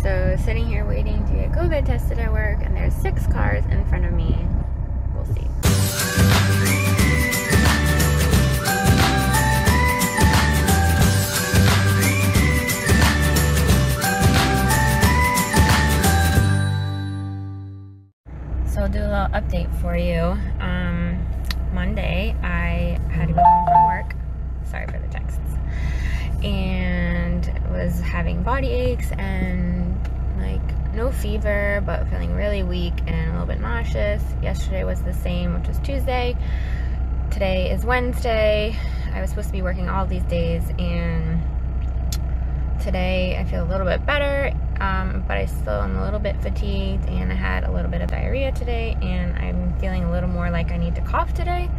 So sitting here waiting to get COVID tested at work, and there's 6 cars in front of me. We'll see. So I'll do a little update for you. Monday, I had to go home from work. Sorry for the texts. And was having body aches and like no fever, but feeling really weak and a little bit nauseous. Yesterday was the same, which was Tuesday. Today is Wednesday. I was supposed to be working all these days, and today I feel a little bit better, but I still am a little bit fatigued, and I had a little bit of diarrhea today, and I'm feeling a little more like I need to cough today.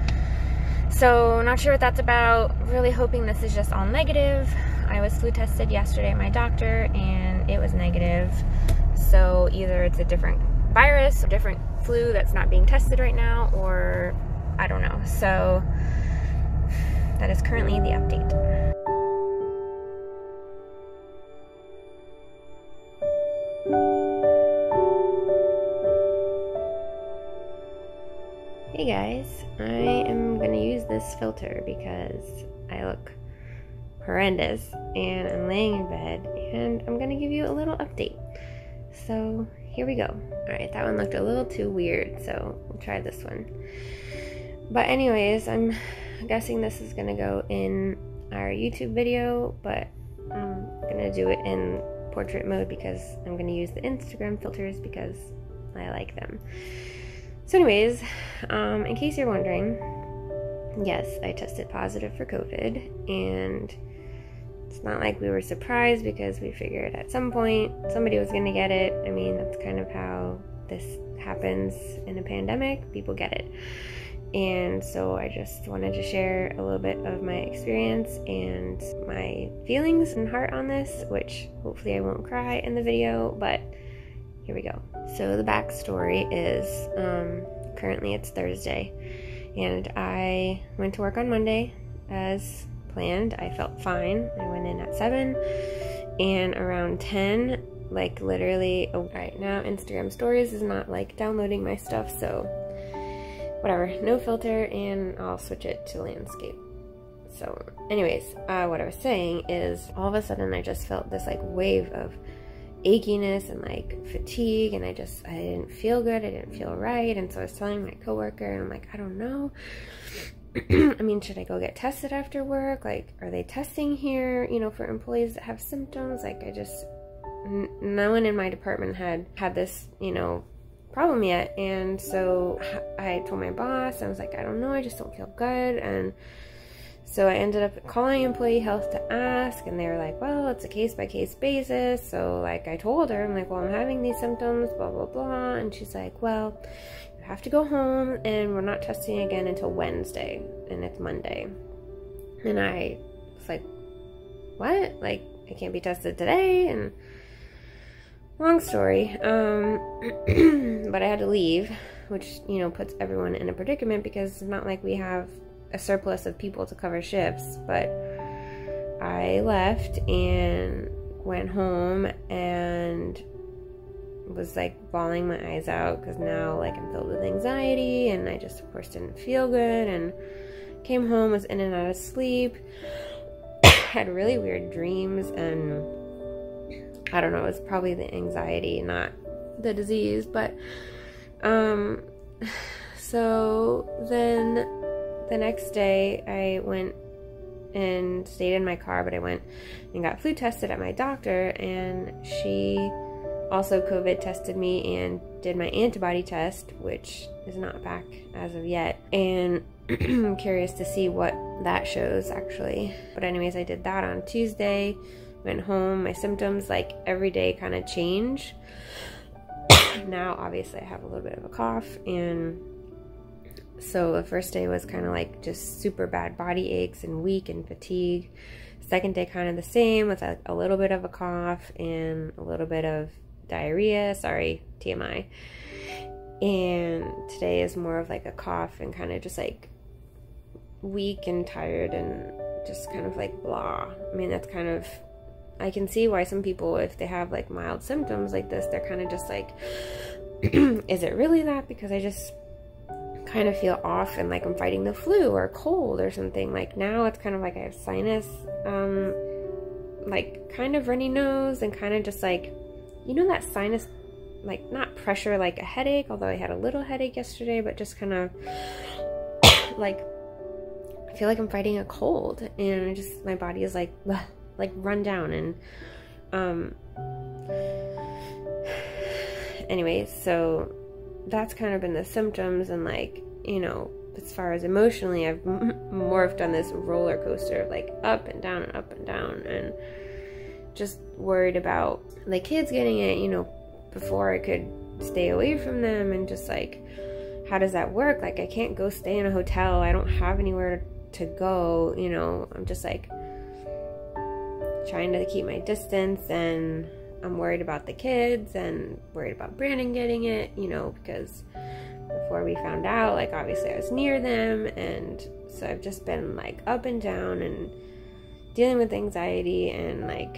So not sure what that's about. Really hoping this is just all negative. I was flu tested yesterday at my doctor, and it was negative. So either it's a different virus, a different flu that's not being tested right now, or I don't know. So that is currently the update. Hey guys, I am going to use this filter because I look horrendous and I'm laying in bed, and I'm going to give you a little update. So here we go. Alright, that one looked a little too weird, so we'll try this one. But anyways, I'm guessing this is going to go in our YouTube video, but I'm going to do it in portrait mode because I'm going to use the Instagram filters because I like them. So anyways, in case you're wondering, yes, I tested positive for COVID, and it's not like we were surprised because we figured at some point somebody was going to get it. I mean, that's kind of how this happens in a pandemic. People get it. And so I just wanted to share a little bit of my experience and my feelings and heart on this, which hopefully I won't cry in the video, but here we go. So the backstory is, currently it's Thursday, and I went to work on Monday as planned. I felt fine. I went in at 7, and around 10, like literally, right now Instagram stories is not like downloading my stuff, so whatever, no filter, and I'll switch it to landscape. So anyways, what I was saying is all of a sudden I just felt this like wave of achiness and like fatigue, and I didn't feel good, I didn't feel right. And so I was telling my coworker, and I'm like, I don't know. I mean, should I go get tested after work? Like, are they testing here, you know, for employees that have symptoms? Like, no one in my department had this, you know, problem yet. And so I told my boss, I was like, I don't know, I just don't feel good. And so I ended up calling employee health to ask, and they were like, well, it's a case-by-case basis. So like I told her, I'm like, well, I'm having these symptoms, blah, blah, blah. And she's like, well, you have to go home, and we're not testing again until Wednesday, and it's Monday. And I was like, what? Like, I can't be tested today? And long story, but I had to leave, which, you know, puts everyone in a predicament because it's not like we have a surplus of people to cover shifts. But I left and went home and was like bawling my eyes out because now like I'm filled with anxiety, and I just of course didn't feel good, and came home, was in and out of sleep, had really weird dreams, and I don't know, it's probably the anxiety, not the disease. But so then the next day I went and stayed in my car, but I went and got flu tested at my doctor, and she also COVID tested me and did my antibody test, which is not back as of yet, and I'm curious to see what that shows actually. But anyways, I did that on Tuesday, went home. My symptoms like every day kind of change. Now obviously I have a little bit of a cough, and so the first day was kind of like just super bad body aches and weak and fatigue. Second day kind of the same with a little bit of a cough and a little bit of diarrhea, sorry, TMI. And today is more of like a cough and kind of just like weak and tired and just kind of like blah. I mean, that's kind of I can see why some people, if they have like mild symptoms like this, they're kind of just like, is it really that? Because I just kind of feel off and like I'm fighting the flu or a cold or something. Like now it's kind of like I have sinus, like kind of runny nose, and kind of just like, you know, that sinus, like not pressure like a headache, although I had a little headache yesterday, but just kind of like I feel like I'm fighting a cold, and I just, my body is like run down. And anyway, so that's kind of been the symptoms. And like, you know, as far as emotionally, I've morphed on this roller coaster of like up and down and up and down, and just worried about the kids getting it, you know, before I could stay away from them. And just like, how does that work? Like, I can't go stay in a hotel. I don't have anywhere to go, you know. I'm just like trying to keep my distance, and I'm worried about the kids and worried about Brandon getting it, you know, because before we found out, like obviously I was near them, and so I've just been like up and down and dealing with anxiety, and like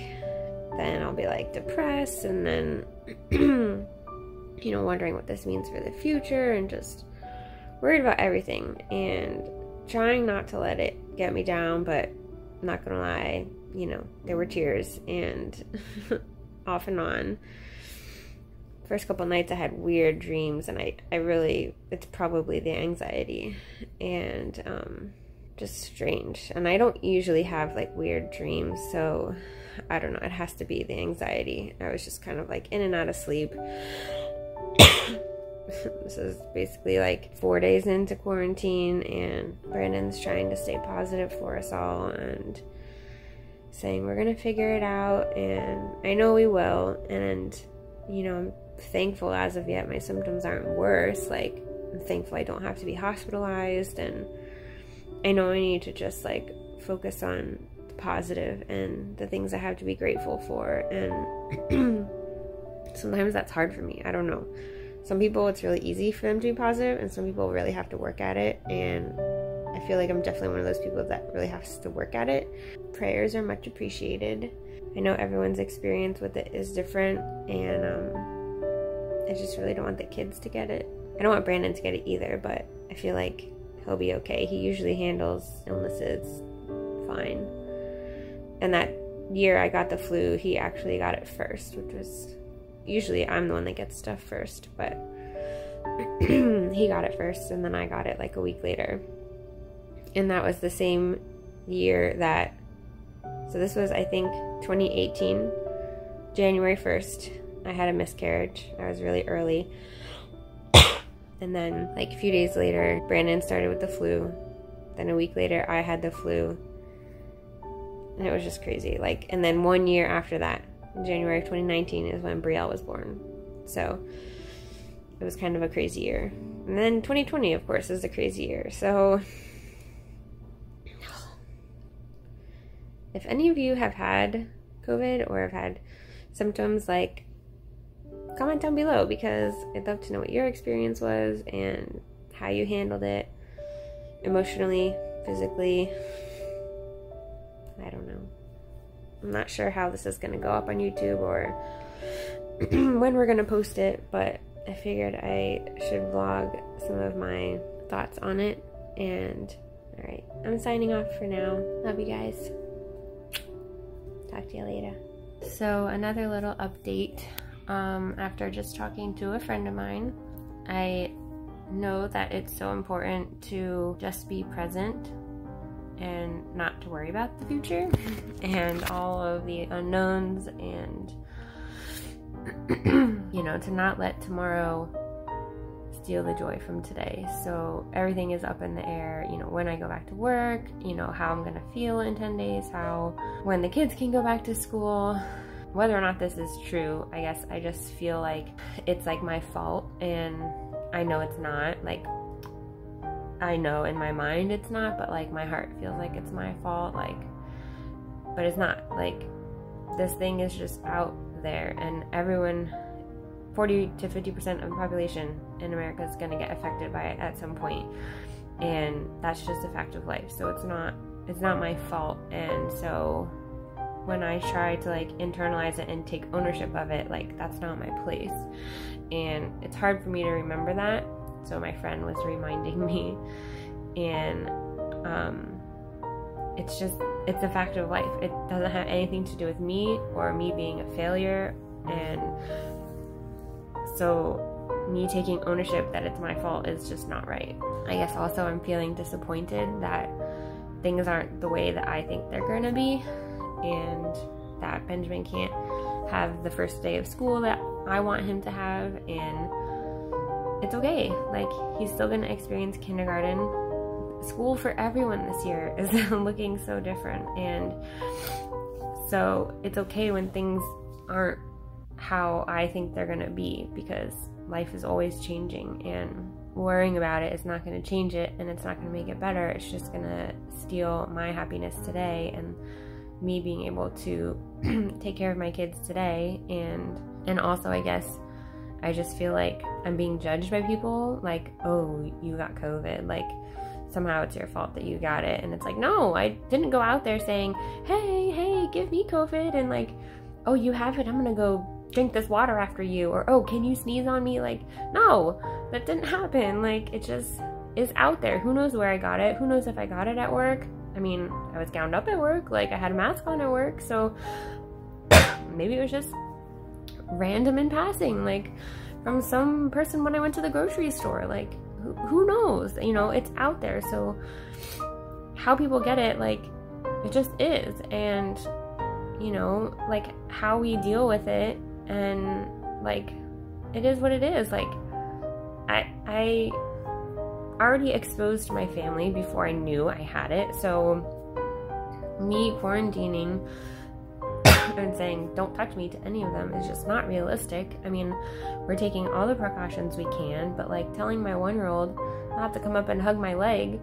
then I'll be like depressed, and then you know, wondering what this means for the future, and just worried about everything, and trying not to let it get me down. But I'm not gonna lie, you know, there were tears, and off and on. First couple nights I had weird dreams, and I really, it's probably the anxiety, and just strange. And I don't usually have like weird dreams, so I don't know, it has to be the anxiety. I was just kind of like in and out of sleep. This is basically like 4 days into quarantine, and Brandon's trying to stay positive for us all and saying we're gonna figure it out, and I know we will. And you know, I'm thankful as of yet my symptoms aren't worse. Like, I'm thankful I don't have to be hospitalized, and I know I need to just like focus on the positive and the things I have to be grateful for. And sometimes that's hard for me. I don't know. Some people, it's really easy for them to be positive, and some people really have to work at it. And I feel like I'm definitely one of those people that really has to work at it. Prayers are much appreciated. I know everyone's experience with it is different, and I just really don't want the kids to get it. I don't want Brandon to get it either, but I feel like he'll be okay. He usually handles illnesses fine. And that year I got the flu, he actually got it first, which was, usually I'm the one that gets stuff first, but he got it first, and then I got it like a week later. And that was the same year that, so this was, I think, 2018, January 1st, I had a miscarriage. I was really early. And then like a few days later, Brandon started with the flu. Then a week later, I had the flu. And it was just crazy. Like, and then 1 year after that, January of 2019 is when Brielle was born. So it was kind of a crazy year. And then 2020, of course, is a crazy year. So if any of you have had COVID or have had symptoms, like, comment down below, because I'd love to know what your experience was and how you handled it emotionally, physically. I don't know. I'm not sure how this is going to go up on YouTube or when we're going to post it, but I figured I should vlog some of my thoughts on it. And alright, I'm signing off for now. Love you guys. Talk to you later. So another little update. After just talking to a friend of mine, I know that it's so important to just be present and not to worry about the future and all of the unknowns, and you know, to not let tomorrow steal the joy from today. So everything is up in the air, you know, when I go back to work, you know, how I'm gonna feel in 10 days, when the kids can go back to school. Whether or not this is true, I guess I just feel like it's like my fault, and I know it's not. Like, I know in my mind it's not, but like my heart feels like it's my fault, like, but it's not. Like, this thing is just out there, and everyone, 40 to 50% of the population in America is going to get affected by it at some point, and that's just a fact of life. So it's not my fault. And so when I try to like internalize it and take ownership of it, like that's not my place. And it's hard for me to remember that. So my friend was reminding me, and it's a fact of life. It doesn't have anything to do with me or me being a failure. And so me taking ownership that it's my fault is just not right. I guess also I'm feeling disappointed that things aren't the way that I think they're gonna be, and that Benjamin can't have the first day of school that I want him to have, and it's okay. Like, he's still gonna experience kindergarten. School for everyone this year is looking so different, and so it's okay when things aren't how I think they're gonna be, because life is always changing, and worrying about it is not going to change it, and it's not going to make it better. It's just going to steal my happiness today and me being able to take care of my kids today. And also, I guess I just feel like I'm being judged by people, like, oh, you got COVID, like somehow it's your fault that you got it. And it's like, no, I didn't go out there saying, hey, give me COVID, and like, oh, you have it, I'm gonna go drink this water after you, or oh, can you sneeze on me? Like, no, that didn't happen. Like, it just is out there. Who knows where I got it? Who knows if I got it at work? I mean, I was gowned up at work, like I had a mask on at work, so maybe it was just random in passing, like from some person when I went to the grocery store. Like, who knows? You know, it's out there. So how people get it, like, it just is. And you know, like how we deal with it, and like it is what it is. Like, I already exposed my family before I knew I had it, so me quarantining and saying don't touch me to any of them is just not realistic. I mean, we're taking all the precautions we can, but like telling my 1-year-old not to come up and hug my leg,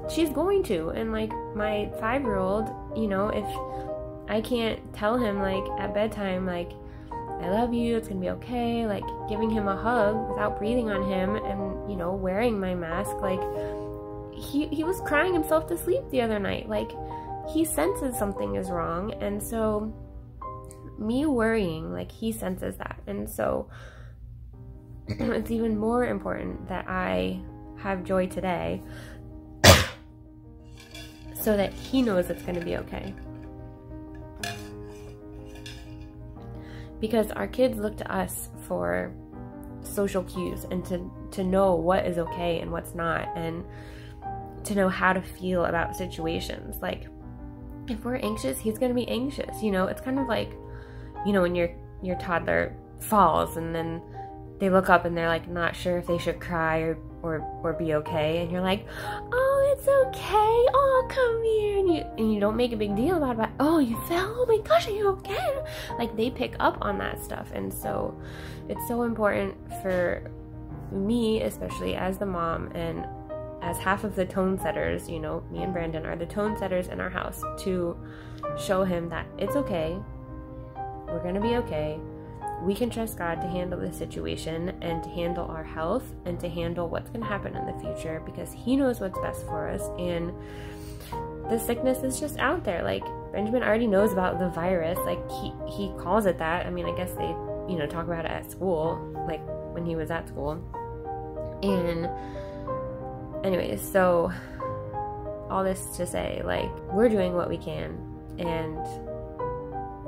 she's going to. And like my 5-year-old, you know, if I can't tell him like at bedtime, like, I love you, it's gonna be okay, like giving him a hug without breathing on him, and you know, wearing my mask, like he was crying himself to sleep the other night. Like, he senses something is wrong, and so me worrying, like, he senses that. And so it's even more important that I have joy today so that he knows it's gonna be okay. Because our kids look to us for social cues, and to know what is okay and what's not, and to know how to feel about situations. Like, if we're anxious, he's gonna be anxious. You know, it's kind of like, you know, when your toddler falls and then they look up and they're like not sure if they should cry or be okay, and you're like, oh, it's okay, oh, come here, and you don't make a big deal about it. Oh, you fell, oh my gosh, are you okay? Like, they pick up on that stuff. And so it's so important for me, especially as the mom and as half of the tone setters, you know, me and Brandon are the tone setters in our house, to show him that it's okay, we're gonna be okay, we can trust God to handle the situation and to handle our health and to handle what's going to happen in the future, because he knows what's best for us. And the sickness is just out there. Like, Benjamin already knows about the virus. Like, he calls it that. I mean, I guess they, you know, talk about it at school, like when he was at school. And anyways, so all this to say, like, we're doing what we can, and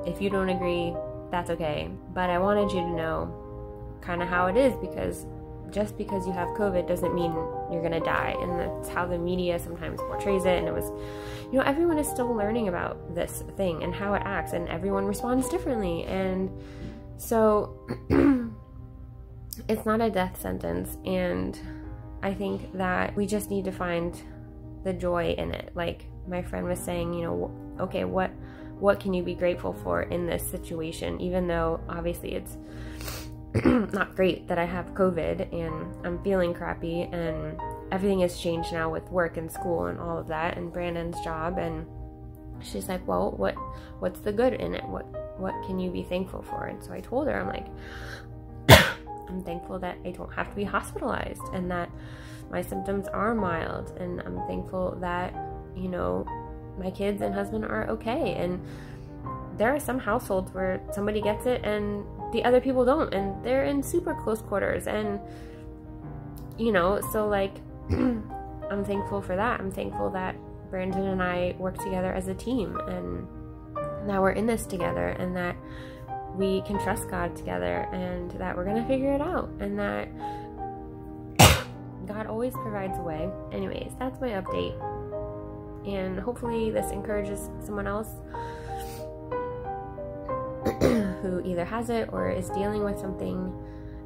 if you don't agree, that's okay. But I wanted you to know kind of how it is, because just because you have COVID doesn't mean you're gonna die. And that's how the media sometimes portrays it. And it was, you know, everyone is still learning about this thing and how it acts, and everyone responds differently. And so it's not a death sentence. And I think that we just need to find the joy in it. Like my friend was saying, you know, okay, what can you be grateful for in this situation? Even though obviously it's not great that I have COVID and I'm feeling crappy, and everything has changed now with work and school and all of that, and Brandon's job. And she's like, well, what's the good in it? What can you be thankful for? And so I told her, I'm like, I'm thankful that I don't have to be hospitalized, and that my symptoms are mild, and I'm thankful that, you know, my kids and husband are okay. And there are some households where somebody gets it and the other people don't, and they're in super close quarters, and you know, so like I'm thankful for that. I'm thankful that Brandon and I work together as a team, and that we're in this together, and that we can trust God together, and that we're gonna figure it out, and that God always provides a way. Anyways, that's my update, and hopefully this encourages someone else who either has it or is dealing with something,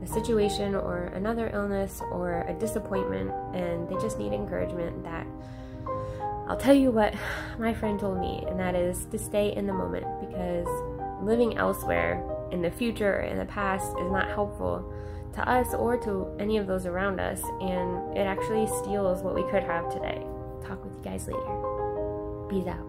a situation or another illness or a disappointment, and they just need encouragement. That I'll tell you what my friend told me, and that is to stay in the moment, because living elsewhere in the future or in the past is not helpful to us or to any of those around us, and it actually steals what we could have today. Talk with you guys later. Peace out.